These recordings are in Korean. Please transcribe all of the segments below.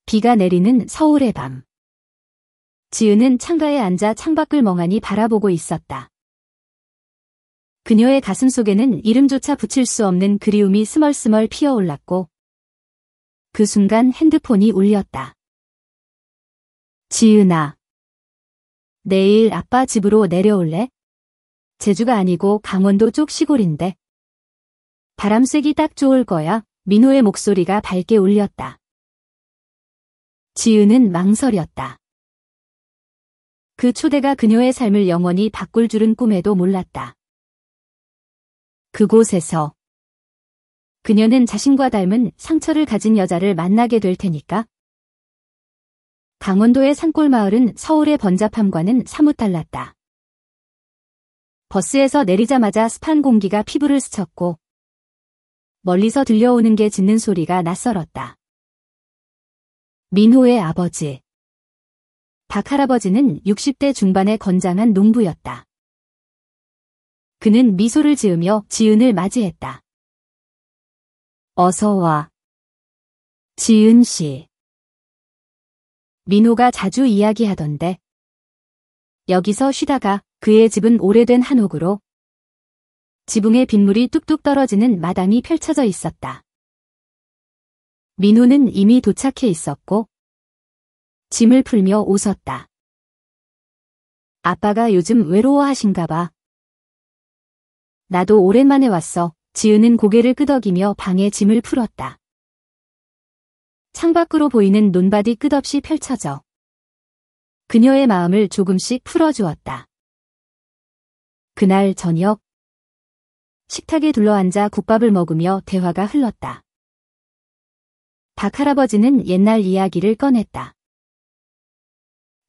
비가 내리는 서울의 밤. 지은은 창가에 앉아 창밖을 멍하니 바라보고 있었다. 그녀의 가슴 속에는 이름조차 붙일 수 없는 그리움이 스멀스멀 피어올랐고 그 순간 핸드폰이 울렸다. 지은아. 내일 아빠 집으로 내려올래? 제주가 아니고 강원도 쪽 시골인데. 바람 쐬기 딱 좋을 거야. 민호의 목소리가 밝게 울렸다. 지은은 망설였다. 그 초대가 그녀의 삶을 영원히 바꿀 줄은 꿈에도 몰랐다. 그곳에서 그녀는 자신과 닮은 상처를 가진 여자를 만나게 될 테니까. 강원도의 산골 마을은 서울의 번잡함과는 사뭇 달랐다. 버스에서 내리자마자 습한 공기가 피부를 스쳤고 멀리서 들려오는 게 짖는 소리가 낯설었다. 민호의 아버지. 박 할아버지는 60대 중반의 건장한 농부였다. 그는 미소를 지으며 지은을 맞이했다. 어서 와. 지은 씨. 민호가 자주 이야기하던데. 여기서 쉬다가 그의 집은 오래된 한옥으로 지붕에 빗물이 뚝뚝 떨어지는 마당이 펼쳐져 있었다. 민호는 이미 도착해 있었고 짐을 풀며 웃었다. 아빠가 요즘 외로워하신가 봐. 나도 오랜만에 왔어. 지은은 고개를 끄덕이며 방에 짐을 풀었다. 창밖으로 보이는 논밭이 끝없이 펼쳐져 그녀의 마음을 조금씩 풀어주었다. 그날 저녁 식탁에 둘러앉아 국밥을 먹으며 대화가 흘렀다. 박 할아버지는 옛날 이야기를 꺼냈다.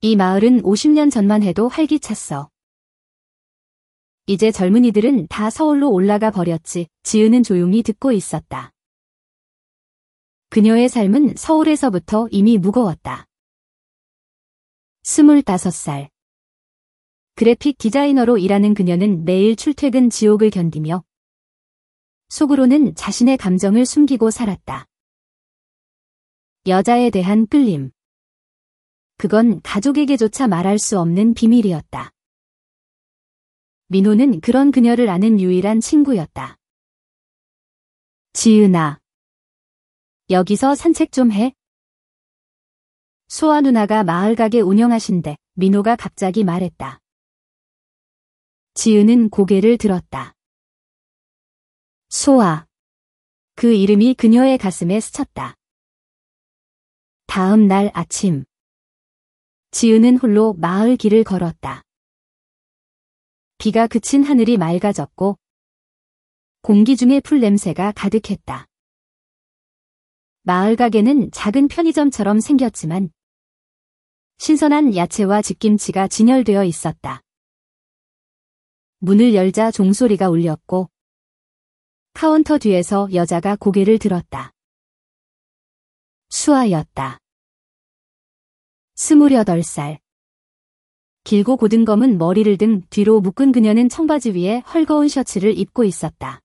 이 마을은 50년 전만 해도 활기찼어. 이제 젊은이들은 다 서울로 올라가 버렸지. 지은은 조용히 듣고 있었다. 그녀의 삶은 서울에서부터 이미 무거웠다. 25살. 그래픽 디자이너로 일하는 그녀는 매일 출퇴근 지옥을 견디며 속으로는 자신의 감정을 숨기고 살았다. 여자에 대한 끌림. 그건 가족에게조차 말할 수 없는 비밀이었다. 민호는 그런 그녀를 아는 유일한 친구였다. 지은아. 여기서 산책 좀 해? 소아 누나가 마을 가게 운영하신대. 민호가 갑자기 말했다. 지은은 고개를 들었다. 소아. 그 이름이 그녀의 가슴에 스쳤다. 다음 날 아침. 지은은 홀로 마을 길을 걸었다. 비가 그친 하늘이 맑아졌고 공기 중에 풀 냄새가 가득했다. 마을 가게는 작은 편의점처럼 생겼지만 신선한 야채와 집김치가 진열되어 있었다. 문을 열자 종소리가 울렸고 카운터 뒤에서 여자가 고개를 들었다. 수아였다. 28살. 길고 고든 검은 머리를 등 뒤로 묶은 그녀는 청바지 위에 헐거운 셔츠를 입고 있었다.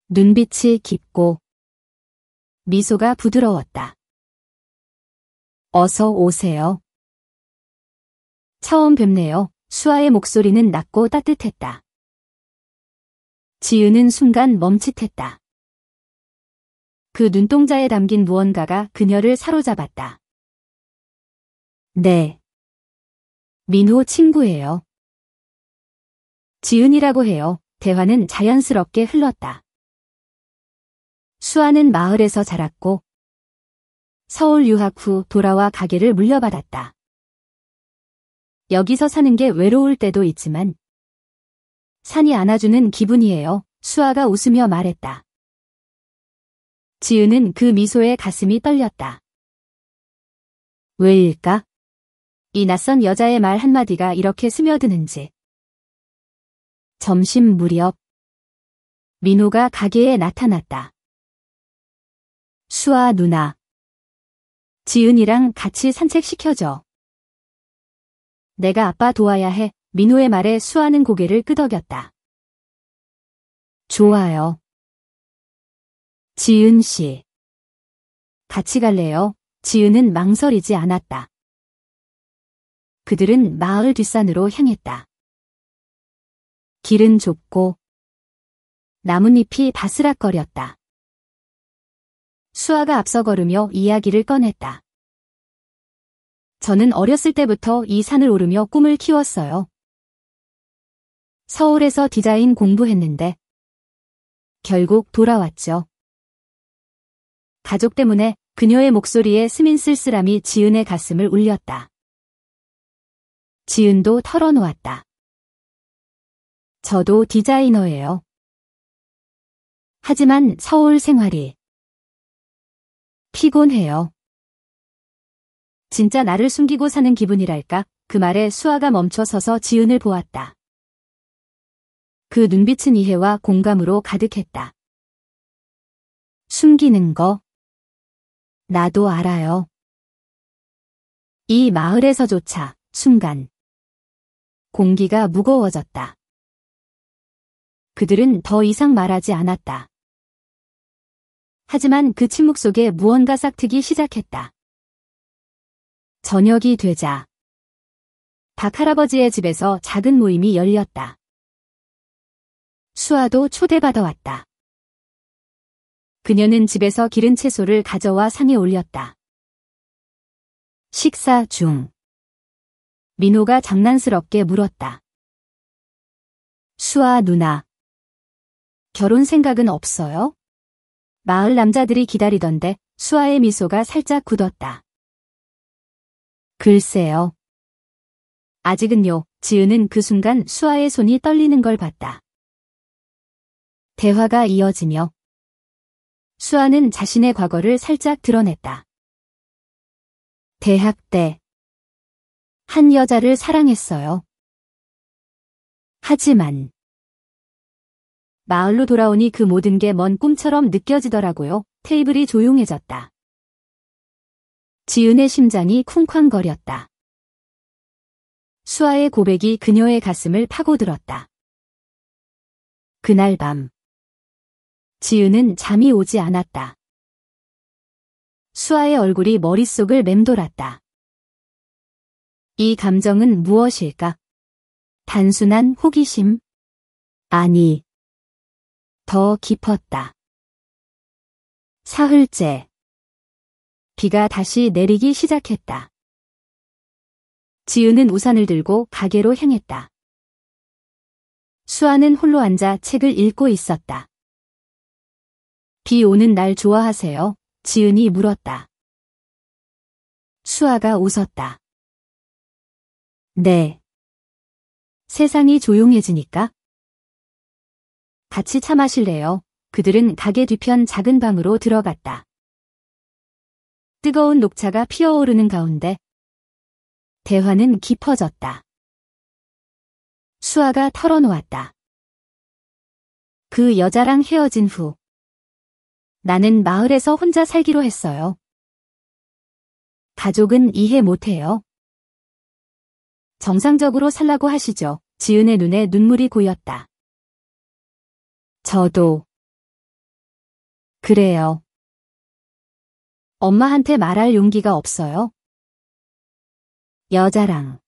눈빛이 깊고 미소가 부드러웠다. 어서 오세요. 처음 뵙네요. 수아의 목소리는 낮고 따뜻했다. 지은은 순간 멈칫했다. 그 눈동자에 담긴 무언가가 그녀를 사로잡았다. 네. 민호 친구예요. 지은이라고 해요. 대화는 자연스럽게 흘렀다. 수아는 마을에서 자랐고 서울 유학 후 돌아와 가게를 물려받았다. 여기서 사는 게 외로울 때도 있지만 산이 안아주는 기분이에요. 수아가 웃으며 말했다. 지은은 그 미소에 가슴이 떨렸다. 왜일까? 이 낯선 여자의 말 한마디가 이렇게 스며드는지. 점심 무렵 민호가 가게에 나타났다. 수아 누나. 지은이랑 같이 산책시켜줘. 내가 아빠 도와야 해. 민호의 말에 수아는 고개를 끄덕였다. 좋아요. 지은 씨. 같이 갈래요? 지은은 망설이지 않았다. 그들은 마을 뒷산으로 향했다. 길은 좁고 나뭇잎이 바스락거렸다. 수아가 앞서 걸으며 이야기를 꺼냈다. 저는 어렸을 때부터 이 산을 오르며 꿈을 키웠어요. 서울에서 디자인 공부했는데 결국 돌아왔죠. 가족 때문에 그녀의 목소리에 스민 쓸쓸함이 지은의 가슴을 울렸다. 지은도 털어놓았다. 저도 디자이너예요. 하지만 서울 생활이 피곤해요. 진짜 나를 숨기고 사는 기분이랄까? 그 말에 수아가 멈춰 서서 지은을 보았다. 그 눈빛은 이해와 공감으로 가득했다. 숨기는 거 나도 알아요. 이 마을에서조차 순간 공기가 무거워졌다. 그들은 더 이상 말하지 않았다. 하지만 그 침묵 속에 무언가 싹트기 시작했다. 저녁이 되자 박 할아버지의 집에서 작은 모임이 열렸다. 수아도 초대받아왔다. 그녀는 집에서 기른 채소를 가져와 상에 올렸다. 식사 중 민호가 장난스럽게 물었다. 수아 누나, 결혼 생각은 없어요? 마을 남자들이 기다리던데 수아의 미소가 살짝 굳었다. 글쎄요. 아직은요. 지은은 그 순간 수아의 손이 떨리는 걸 봤다. 대화가 이어지며 수아는 자신의 과거를 살짝 드러냈다. 대학 때 한 여자를 사랑했어요. 하지만 마을로 돌아오니 그 모든 게 먼 꿈처럼 느껴지더라고요. 테이블이 조용해졌다. 지은의 심장이 쿵쾅거렸다. 수아의 고백이 그녀의 가슴을 파고들었다. 그날 밤 지은은 잠이 오지 않았다. 수아의 얼굴이 머릿속을 맴돌았다. 이 감정은 무엇일까? 단순한 호기심? 아니, 더 깊었다. 사흘째. 비가 다시 내리기 시작했다. 지은은 우산을 들고 가게로 향했다. 수아는 홀로 앉아 책을 읽고 있었다. 비 오는 날 좋아하세요? 지은이 물었다. 수아가 웃었다. 네. 세상이 조용해지니까? 같이 차 마실래요? 그들은 가게 뒤편 작은 방으로 들어갔다. 뜨거운 녹차가 피어오르는 가운데 대화는 깊어졌다. 수아가 털어놓았다. 그 여자랑 헤어진 후 나는 마을에서 혼자 살기로 했어요. 가족은 이해 못해요. 정상적으로 살라고 하시죠. 지은의 눈에 눈물이 고였다. 저도 그래요. 엄마한테 말할 용기가 없어요. 여자랑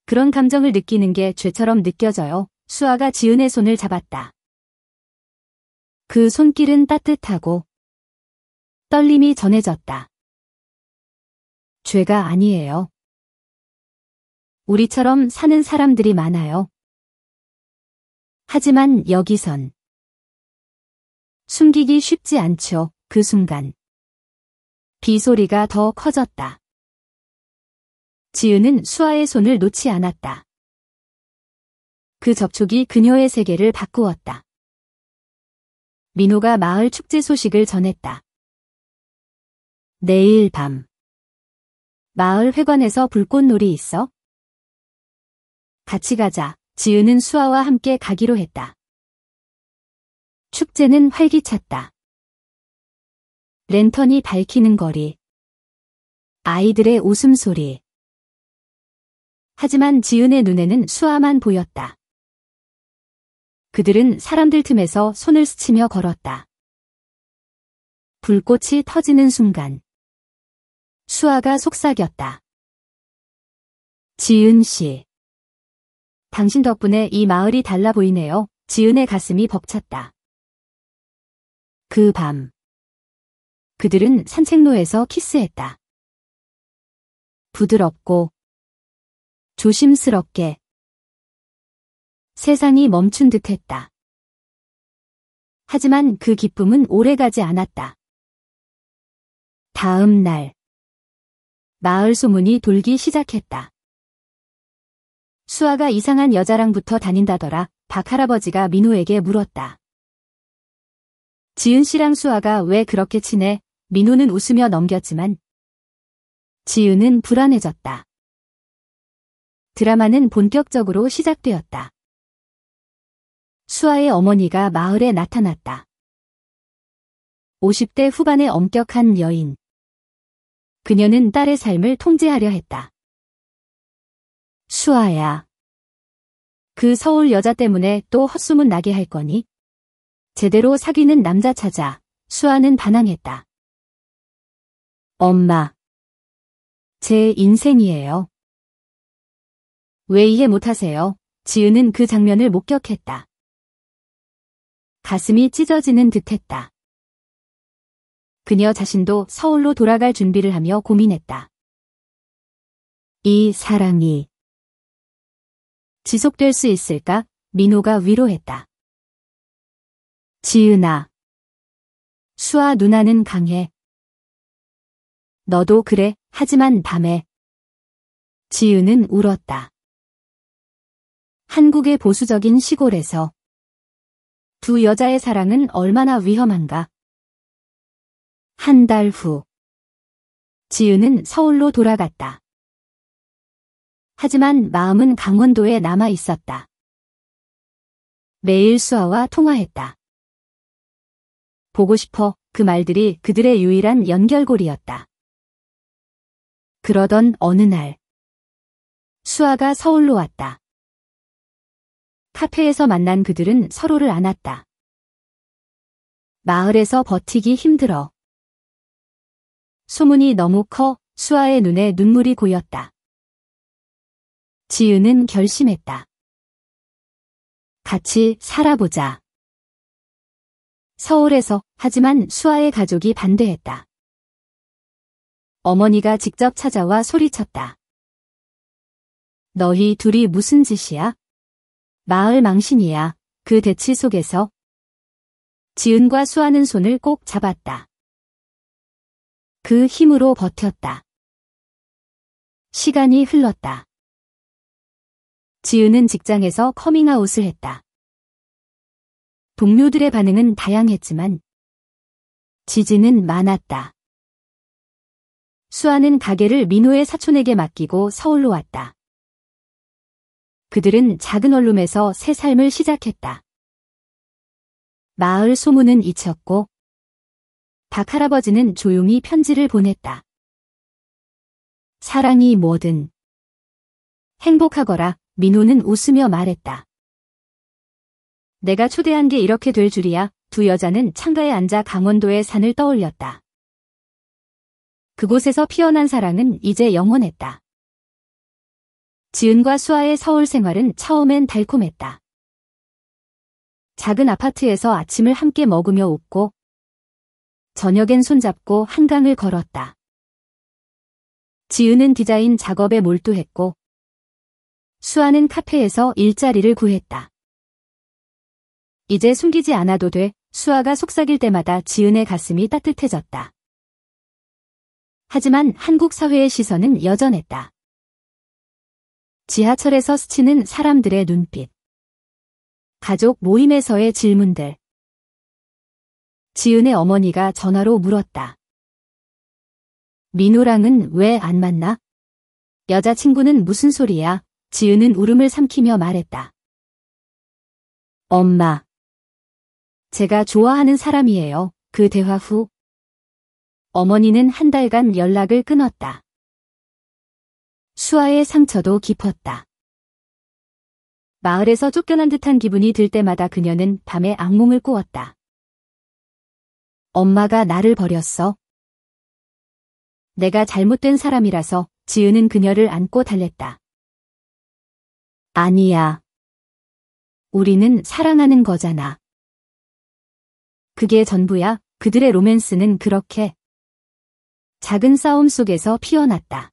그런 감정을 느끼는 게 죄처럼 느껴져요. 수아가 지은의 손을 잡았다. 그 손길은 따뜻하고 떨림이 전해졌다. 죄가 아니에요. 우리처럼 사는 사람들이 많아요. 하지만 여기선 숨기기 쉽지 않죠. 그 순간 비 소리가 더 커졌다. 지은은 수아의 손을 놓지 않았다. 그 접촉이 그녀의 세계를 바꾸었다. 민호가 마을 축제 소식을 전했다. 내일 밤 마을 회관에서 불꽃놀이 있어? 같이 가자. 지은은 수아와 함께 가기로 했다. 축제는 활기찼다. 랜턴이 밝히는 거리. 아이들의 웃음소리. 하지만 지은의 눈에는 수아만 보였다. 그들은 사람들 틈에서 손을 스치며 걸었다. 불꽃이 터지는 순간 수아가 속삭였다. 지은 씨. 당신 덕분에 이 마을이 달라 보이네요. 지은의 가슴이 벅찼다. 그 밤. 그들은 산책로에서 키스했다. 부드럽고 조심스럽게. 세상이 멈춘 듯했다. 하지만 그 기쁨은 오래가지 않았다. 다음 날. 마을 소문이 돌기 시작했다. 수아가 이상한 여자랑 붙어 다닌다더라. 박할아버지가 민호에게 물었다. 지은 씨랑 수아가 왜 그렇게 친해? 민호는 웃으며 넘겼지만 지은은 불안해졌다. 드라마는 본격적으로 시작되었다. 수아의 어머니가 마을에 나타났다. 50대 후반의 엄격한 여인. 그녀는 딸의 삶을 통제하려 했다. 수아야. 그 서울 여자 때문에 또 헛소문 나게 할 거니? 제대로 사귀는 남자 찾아. 수아는 반항했다. 엄마. 제 인생이에요. 왜 이해 못하세요? 지은은 그 장면을 목격했다. 가슴이 찢어지는 듯했다. 그녀 자신도 서울로 돌아갈 준비를 하며 고민했다. 이 사랑이 지속될 수 있을까? 민호가 위로했다. 지은아. 수아 누나는 강해. 너도 그래. 하지만 밤에. 지은은 울었다. 한국의 보수적인 시골에서 두 여자의 사랑은 얼마나 위험한가. 한 달 후. 지은은 서울로 돌아갔다. 하지만 마음은 강원도에 남아 있었다. 매일 수아와 통화했다. 보고 싶어. 그 말들이 그들의 유일한 연결고리였다. 그러던 어느 날. 수아가 서울로 왔다. 카페에서 만난 그들은 서로를 안았다. 마을에서 버티기 힘들어. 소문이 너무 커. 수아의 눈에 눈물이 고였다. 지은은 결심했다. 같이 살아보자. 서울에서. 하지만 수아의 가족이 반대했다. 어머니가 직접 찾아와 소리쳤다. 너희 둘이 무슨 짓이야? 마을 망신이야. 그 대치 속에서 지은과 수아는 손을 꼭 잡았다. 그 힘으로 버텼다. 시간이 흘렀다. 지은은 직장에서 커밍아웃을 했다. 동료들의 반응은 다양했지만 지지는 많았다. 수아는 가게를 민호의 사촌에게 맡기고 서울로 왔다. 그들은 작은 원룸에서 새 삶을 시작했다. 마을 소문은 잊혔고 박할아버지는 조용히 편지를 보냈다. 사랑이 뭐든 행복하거라. 민호는 웃으며 말했다. 내가 초대한 게 이렇게 될 줄이야. 두 여자는 창가에 앉아 강원도의 산을 떠올렸다. 그곳에서 피어난 사랑은 이제 영원했다. 지은과 수아의 서울 생활은 처음엔 달콤했다. 작은 아파트에서 아침을 함께 먹으며 웃고 저녁엔 손잡고 한강을 걸었다. 지은은 디자인 작업에 몰두했고 수아는 카페에서 일자리를 구했다. 이제 숨기지 않아도 돼. 수아가 속삭일 때마다 지은의 가슴이 따뜻해졌다. 하지만 한국 사회의 시선은 여전했다. 지하철에서 스치는 사람들의 눈빛. 가족 모임에서의 질문들. 지은의 어머니가 전화로 물었다. 민호랑은 왜 안 만나? 여자친구는 무슨 소리야? 지은은 울음을 삼키며 말했다. 엄마. 제가 좋아하는 사람이에요. 그 대화 후 어머니는 한 달간 연락을 끊었다. 수아의 상처도 깊었다. 마을에서 쫓겨난 듯한 기분이 들 때마다 그녀는 밤에 악몽을 꾸었다. 엄마가 나를 버렸어. 내가 잘못된 사람이라서 지은은 그녀를 안고 달랬다. 아니야. 우리는 사랑하는 거잖아. 그게 전부야. 그들의 로맨스는 그렇게 작은 싸움 속에서 피어났다.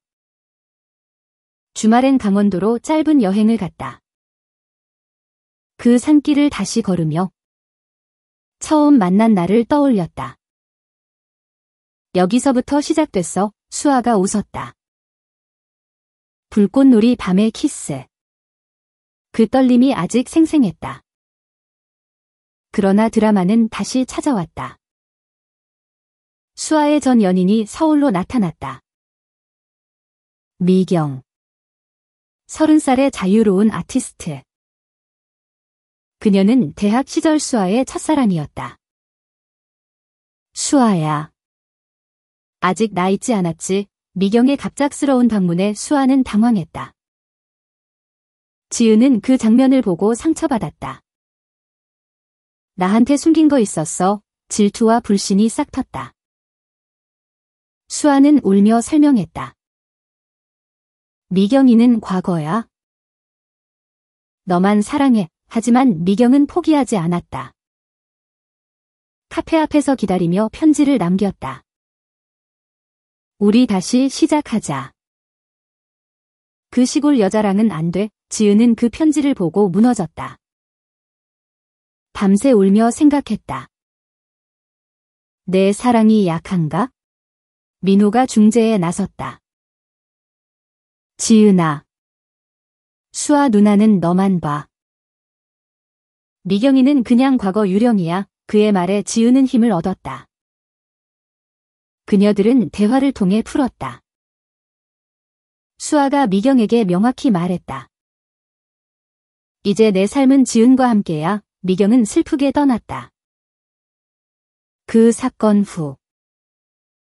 주말엔 강원도로 짧은 여행을 갔다. 그 산길을 다시 걸으며 처음 만난 날을 떠올렸다. 여기서부터 시작됐어. 수아가 웃었다. 불꽃놀이 밤의 키스. 그 떨림이 아직 생생했다. 그러나 드라마는 다시 찾아왔다. 수아의 전 연인이 서울로 나타났다. 미경. 30살의 자유로운 아티스트. 그녀는 대학 시절 수아의 첫사랑이었다. 수아야. 아직 나 잊지 않았지. 미경의 갑작스러운 방문에 수아는 당황했다. 지은은 그 장면을 보고 상처받았다. 나한테 숨긴 거 있었어. 질투와 불신이 싹 텄다. 수아는 울며 설명했다. 미경이는 과거야. 너만 사랑해. 하지만 미경은 포기하지 않았다. 카페 앞에서 기다리며 편지를 남겼다. 우리 다시 시작하자. 그 시골 여자랑은 안 돼. 지은은 그 편지를 보고 무너졌다. 밤새 울며 생각했다. 내 사랑이 약한가? 민호가 중재에 나섰다. 지은아. 수아 누나는 너만 봐. 미경이는 그냥 과거 유령이야. 그의 말에 지은은 힘을 얻었다. 그녀들은 대화를 통해 풀었다. 수아가 미경에게 명확히 말했다. 이제 내 삶은 지은과 함께야. 미경은 슬프게 떠났다. 그 사건 후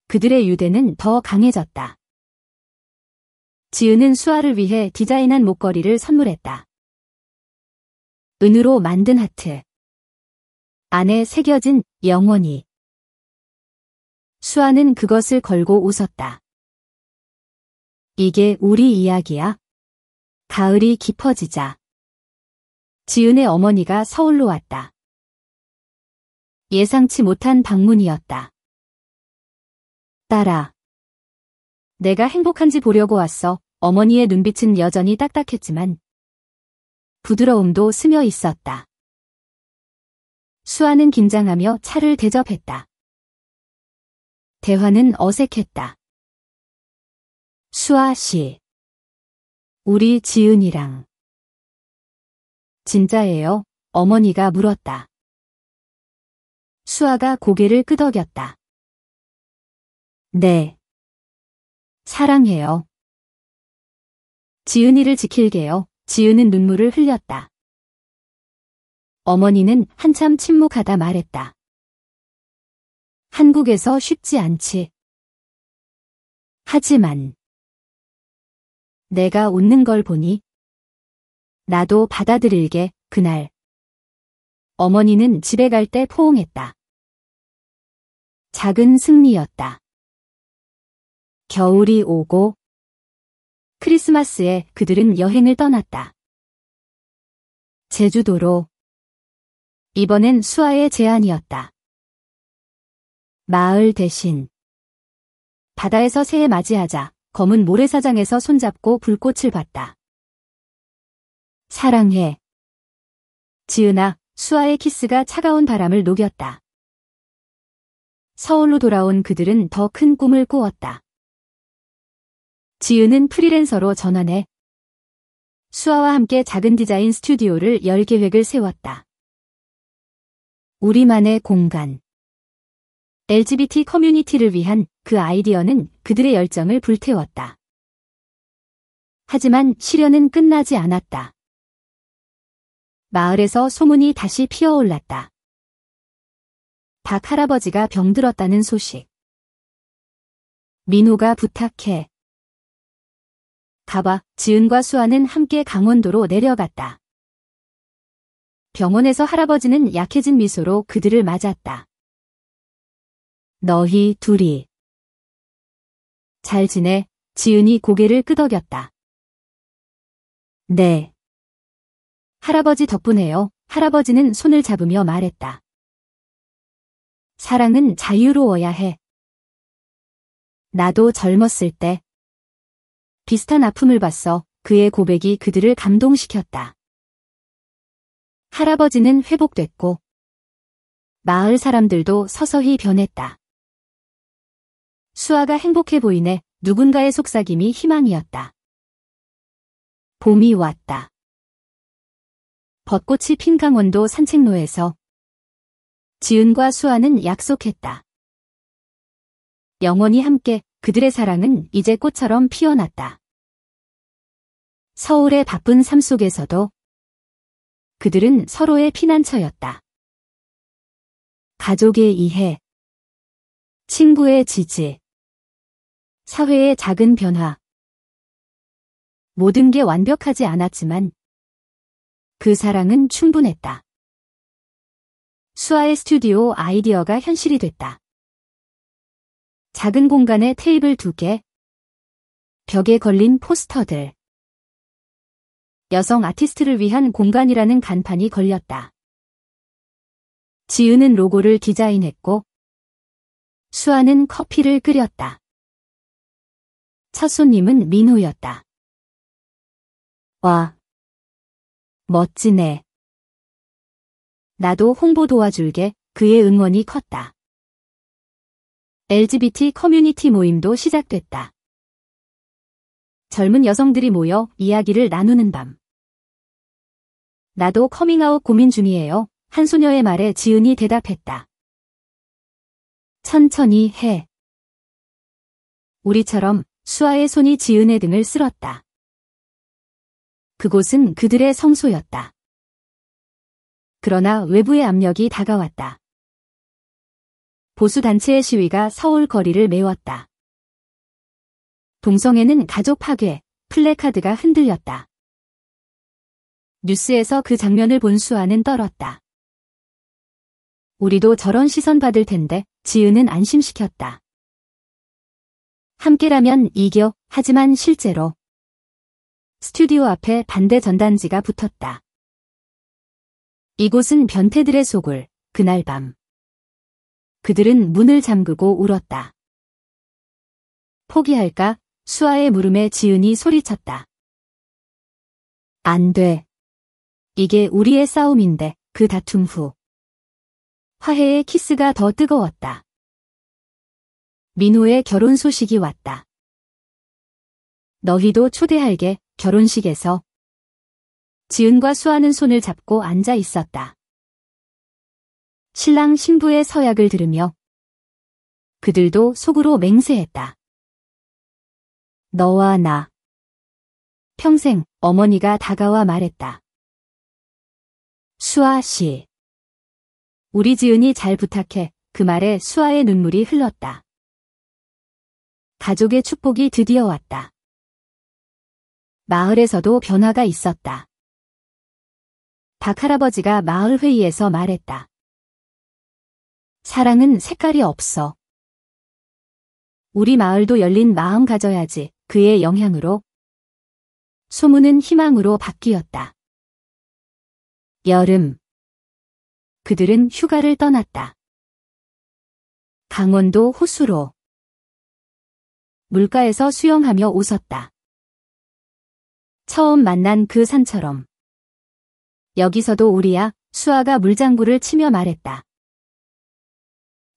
그들의 유대는 더 강해졌다. 지은은 수아를 위해 디자인한 목걸이를 선물했다. 은으로 만든 하트. 안에 새겨진 영원히. 수아는 그것을 걸고 웃었다. 이게 우리 이야기야. 가을이 깊어지자. 지은의 어머니가 서울로 왔다. 예상치 못한 방문이었다. 딸아. 내가 행복한지 보려고 왔어. 어머니의 눈빛은 여전히 딱딱했지만 부드러움도 스며 있었다. 수아는 긴장하며 차를 대접했다. 대화는 어색했다. 수아 씨. 우리 지은이랑. 진짜예요? 어머니가 물었다. 수아가 고개를 끄덕였다. 네. 사랑해요. 지은이를 지킬게요. 지은은 눈물을 흘렸다. 어머니는 한참 침묵하다 말했다. 한국에서 쉽지 않지. 하지만 내가 웃는 걸 보니 나도 받아들일게. 그날 어머니는 집에 갈 때 포옹했다. 작은 승리였다. 겨울이 오고 크리스마스에 그들은 여행을 떠났다. 제주도로. 이번엔 수아의 제안이었다. 마을 대신 바다에서 새해 맞이하자. 검은 모래사장에서 손잡고 불꽃을 봤다. 사랑해. 지은아. 수아의 키스가 차가운 바람을 녹였다. 서울로 돌아온 그들은 더 큰 꿈을 꾸었다. 지은은 프리랜서로 전환해 수아와 함께 작은 디자인 스튜디오를 열 계획을 세웠다. 우리만의 공간. LGBT 커뮤니티를 위한 그 아이디어는 그들의 열정을 불태웠다. 하지만 시련은 끝나지 않았다. 마을에서 소문이 다시 피어올랐다. 박 할아버지가 병들었다는 소식. 민호가 부탁해. 가봐. 지은과 수아는 함께 강원도로 내려갔다. 병원에서 할아버지는 약해진 미소로 그들을 맞았다. 너희 둘이 잘 지내? 지은이 고개를 끄덕였다. 네. 할아버지 덕분에요. 할아버지는 손을 잡으며 말했다. 사랑은 자유로워야 해. 나도 젊었을 때 비슷한 아픔을 봤어. 그의 고백이 그들을 감동시켰다. 할아버지는 회복됐고 마을 사람들도 서서히 변했다. 수아가 행복해 보이네. 누군가의 속삭임이 희망이었다. 봄이 왔다. 벚꽃이 핀 강원도 산책로에서 지은과 수아는 약속했다. 영원히 함께. 그들의 사랑은 이제 꽃처럼 피어났다. 서울의 바쁜 삶 속에서도 그들은 서로의 피난처였다. 가족의 이해, 친구의 지지, 사회의 작은 변화. 모든 게 완벽하지 않았지만 그 사랑은 충분했다. 수아의 스튜디오 아이디어가 현실이 됐다. 작은 공간에 테이블 2개, 벽에 걸린 포스터들. 여성 아티스트를 위한 공간이라는 간판이 걸렸다. 지은은 로고를 디자인했고 수아는 커피를 끓였다. 첫 손님은 민호였다. 와, 멋지네. 나도 홍보 도와줄게. 그의 응원이 컸다. LGBT 커뮤니티 모임도 시작됐다. 젊은 여성들이 모여 이야기를 나누는 밤. 나도 커밍아웃 고민 중이에요. 한 소녀의 말에 지은이 대답했다. 천천히 해. 우리처럼. 수아의 손이 지은의 등을 쓸었다. 그곳은 그들의 성소였다. 그러나 외부의 압력이 다가왔다. 보수단체의 시위가 서울 거리를 메웠다. 동성애는 가족 파괴, 플래카드가 흔들렸다. 뉴스에서 그 장면을 본 수아는 떨었다. 우리도 저런 시선 받을 텐데. 지은은 안심시켰다. 함께라면 이겨. 하지만 실제로 스튜디오 앞에 반대 전단지가 붙었다. 이곳은 변태들의 소굴. 그날 밤 그들은 문을 잠그고 울었다. 포기할까? 수아의 물음에 지은이 소리쳤다. 안 돼. 이게 우리의 싸움인데. 그 다툼 후 화해의 키스가 더 뜨거웠다. 민호의 결혼 소식이 왔다. 너희도 초대할게. 결혼식에서 지은과 수아는 손을 잡고 앉아 있었다. 신랑 신부의 서약을 들으며 그들도 속으로 맹세했다. 너와 나 평생. 어머니가 다가와 말했다. 수아 씨. 우리 지은이 잘 부탁해. 그 말에 수아의 눈물이 흘렀다. 가족의 축복이 드디어 왔다. 마을에서도 변화가 있었다. 박 할아버지가 마을 회의에서 말했다. 사랑은 색깔이 없어. 우리 마을도 열린 마음 가져야지. 그의 영향으로 소문은 희망으로 바뀌었다. 여름. 그들은 휴가를 떠났다. 강원도 호수로. 물가에서 수영하며 웃었다. 처음 만난 그 산처럼. 여기서도 우리야. 수아가 물장구를 치며 말했다.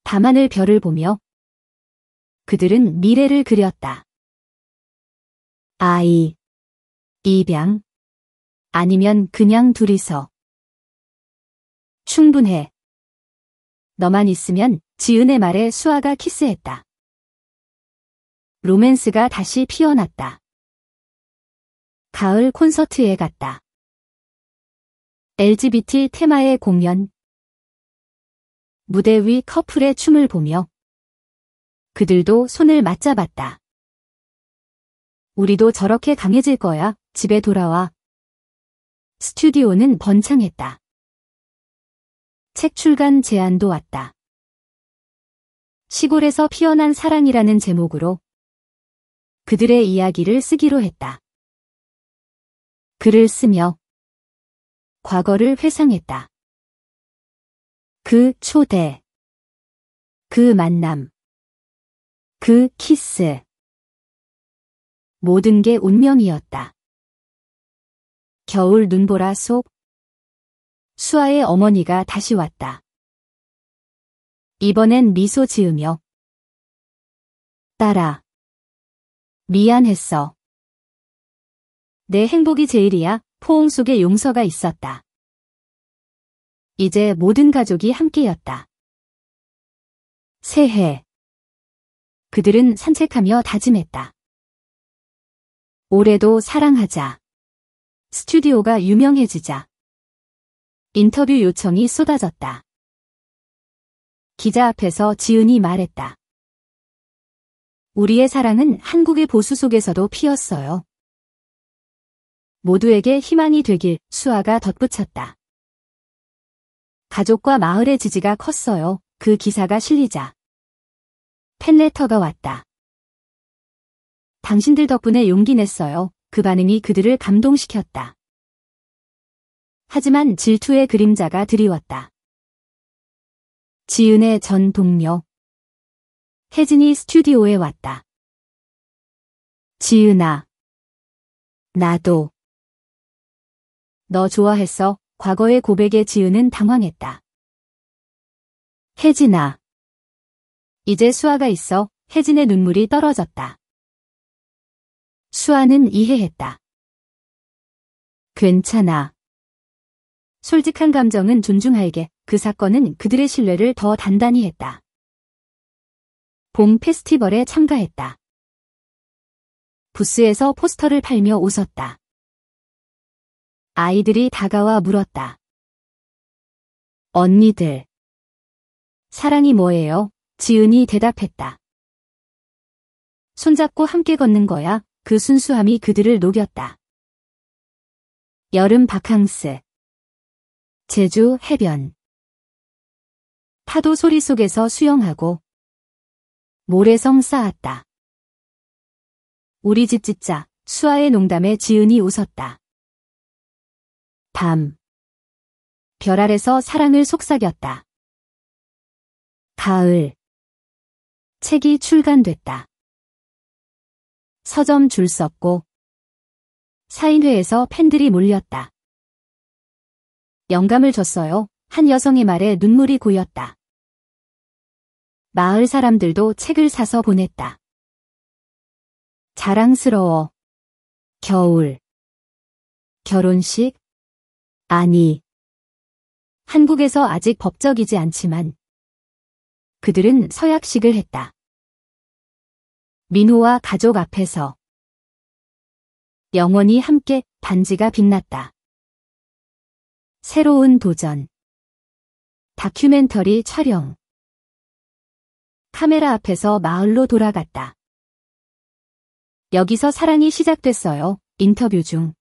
밤하늘 별을 보며 그들은 미래를 그렸다. 아이, 입양, 아니면 그냥 둘이서. 충분해. 너만 있으면. 지은의 말에 수아가 키스했다. 로맨스가 다시 피어났다. 가을 콘서트에 갔다. LGBT 테마의 공연. 무대 위 커플의 춤을 보며 그들도 손을 맞잡았다. 우리도 저렇게 강해질 거야. 집에 돌아와. 스튜디오는 번창했다. 책 출간 제안도 왔다. 시골에서 피어난 사랑이라는 제목으로 그들의 이야기를 쓰기로 했다. 글을 쓰며 과거를 회상했다. 그 초대, 그 만남, 그 키스. 모든 게 운명이었다. 겨울 눈보라 속 수아의 어머니가 다시 왔다. 이번엔 미소 지으며 딸아, 미안했어. 내 행복이 제일이야. 포옹 속에 용서가 있었다. 이제 모든 가족이 함께였다. 새해. 그들은 산책하며 다짐했다. 올해도 사랑하자. 스튜디오가 유명해지자. 인터뷰 요청이 쏟아졌다. 기자 앞에서 지은이 말했다. 우리의 사랑은 한국의 보수 속에서도 피었어요. 모두에게 희망이 되길. 수아가 덧붙였다. 가족과 마을의 지지가 컸어요. 그 기사가 실리자 팬레터가 왔다. 당신들 덕분에 용기 냈어요. 그 반응이 그들을 감동시켰다. 하지만 질투의 그림자가 드리웠다. 지은의 전 동료 혜진이 스튜디오에 왔다. 지은아, 나도 너 좋아했어. 과거의 고백에 지은은 당황했다. 혜진아, 이제 수아가 있어. 혜진의 눈물이 떨어졌다. 수아는 이해했다. 괜찮아. 솔직한 감정은 존중할게. 그 사건은 그들의 신뢰를 더 단단히 했다. 봄 페스티벌에 참가했다. 부스에서 포스터를 팔며 웃었다. 아이들이 다가와 물었다. 언니들, 사랑이 뭐예요? 지은이 대답했다. 손잡고 함께 걷는 거야. 그 순수함이 그들을 녹였다. 여름 바캉스. 제주 해변. 파도 소리 속에서 수영하고 모래성 쌓았다. 우리 집 짓자. 수아의 농담에 지은이 웃었다. 밤. 별 아래서 사랑을 속삭였다. 가을. 책이 출간됐다. 서점 줄 섰고 사인회에서 팬들이 몰렸다. 영감을 줬어요. 한 여성의 말에 눈물이 고였다. 마을 사람들도 책을 사서 보냈다. 자랑스러워. 겨울. 결혼식? 아니. 한국에서 아직 법적이지 않지만 그들은 서약식을 했다. 민호와 가족 앞에서 영원히 함께. 반지가 빛났다. 새로운 도전. 다큐멘터리 촬영. 카메라 앞에서 마을로 돌아갔다. 여기서 사랑이 시작됐어요. 인터뷰 중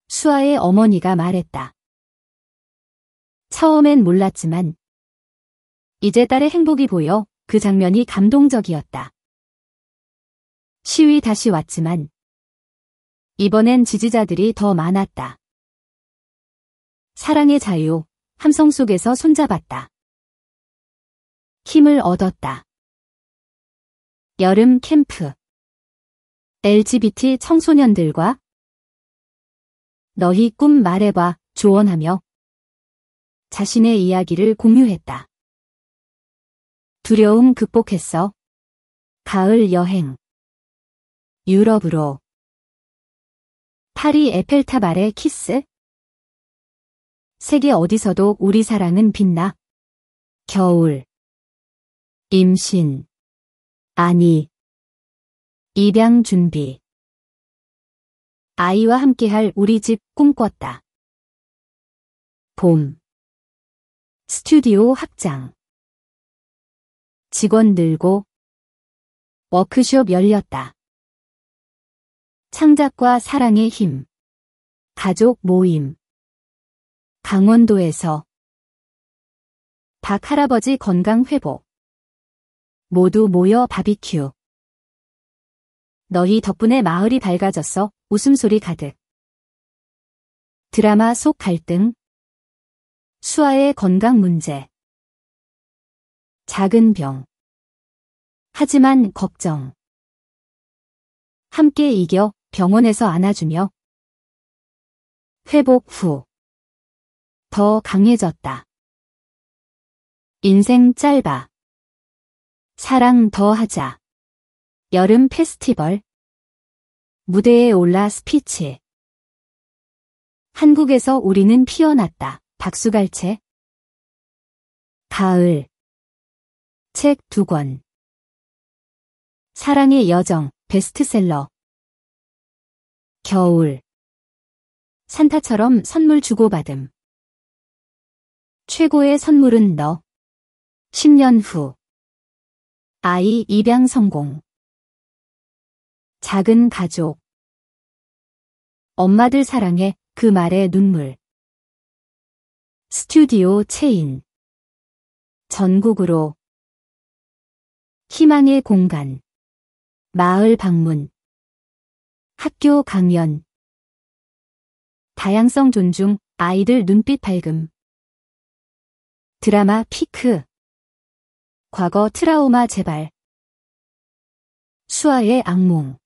수아의 어머니가 말했다. 처음엔 몰랐지만 이제 딸의 행복이 보여. 그 장면이 감동적이었다. 시위 다시 왔지만 이번엔 지지자들이 더 많았다. 사랑의 자유. 함성 속에서 손잡았다. 힘을 얻었다. 여름 캠프. LGBT 청소년들과 너희 꿈 말해봐 조언하며 자신의 이야기를 공유했다. 두려움 극복했어. 가을 여행. 유럽으로. 파리 에펠탑 아래 키스. 세계 어디서도 우리 사랑은 빛나. 겨울. 임신. 아니. 입양 준비. 아이와 함께할 우리 집 꿈꿨다. 봄. 스튜디오 확장. 직원 늘고 워크숍 열렸다. 창작과 사랑의 힘. 가족 모임. 강원도에서 박 할아버지 건강 회복. 모두 모여 바비큐. 너희 덕분에 마을이 밝아졌어. 웃음소리 가득. 드라마 속 갈등. 수아의 건강 문제. 작은 병. 하지만 걱정. 함께 이겨 병원에서 안아주며. 회복 후. 더 강해졌다. 인생 짧아. 사랑 더 하자. 여름 페스티벌. 무대에 올라 스피치. 한국에서 우리는 피어났다. 박수갈채. 가을. 책 2권. 사랑의 여정. 베스트셀러. 겨울. 산타처럼 선물 주고받음. 최고의 선물은 너. 10년 후. 아이 입양 성공. 작은 가족. 엄마들 사랑해. 그 말에 눈물. 스튜디오 체인. 전국으로. 희망의 공간. 마을 방문. 학교 강연. 다양성 존중. 아이들 눈빛 밝음. 드라마 피크. 과거 트라우마 재발. 수아의 악몽.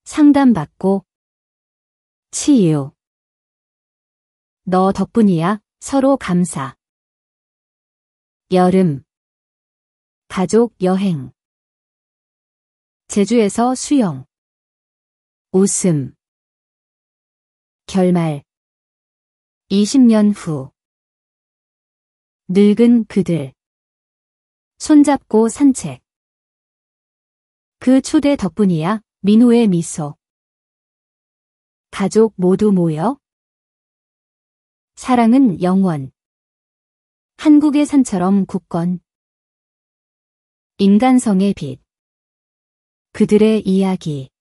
상담받고. 치유. 너 덕분이야. 서로 감사. 여름. 가족 여행. 제주에서 수영. 웃음. 결말. 20년 후. 늙은 그들. 손잡고 산책. 그 초대 덕분이야. 민호의 미소. 가족 모두 모여. 사랑은 영원. 한국의 산처럼 굳건. 인간성의 빛. 그들의 이야기.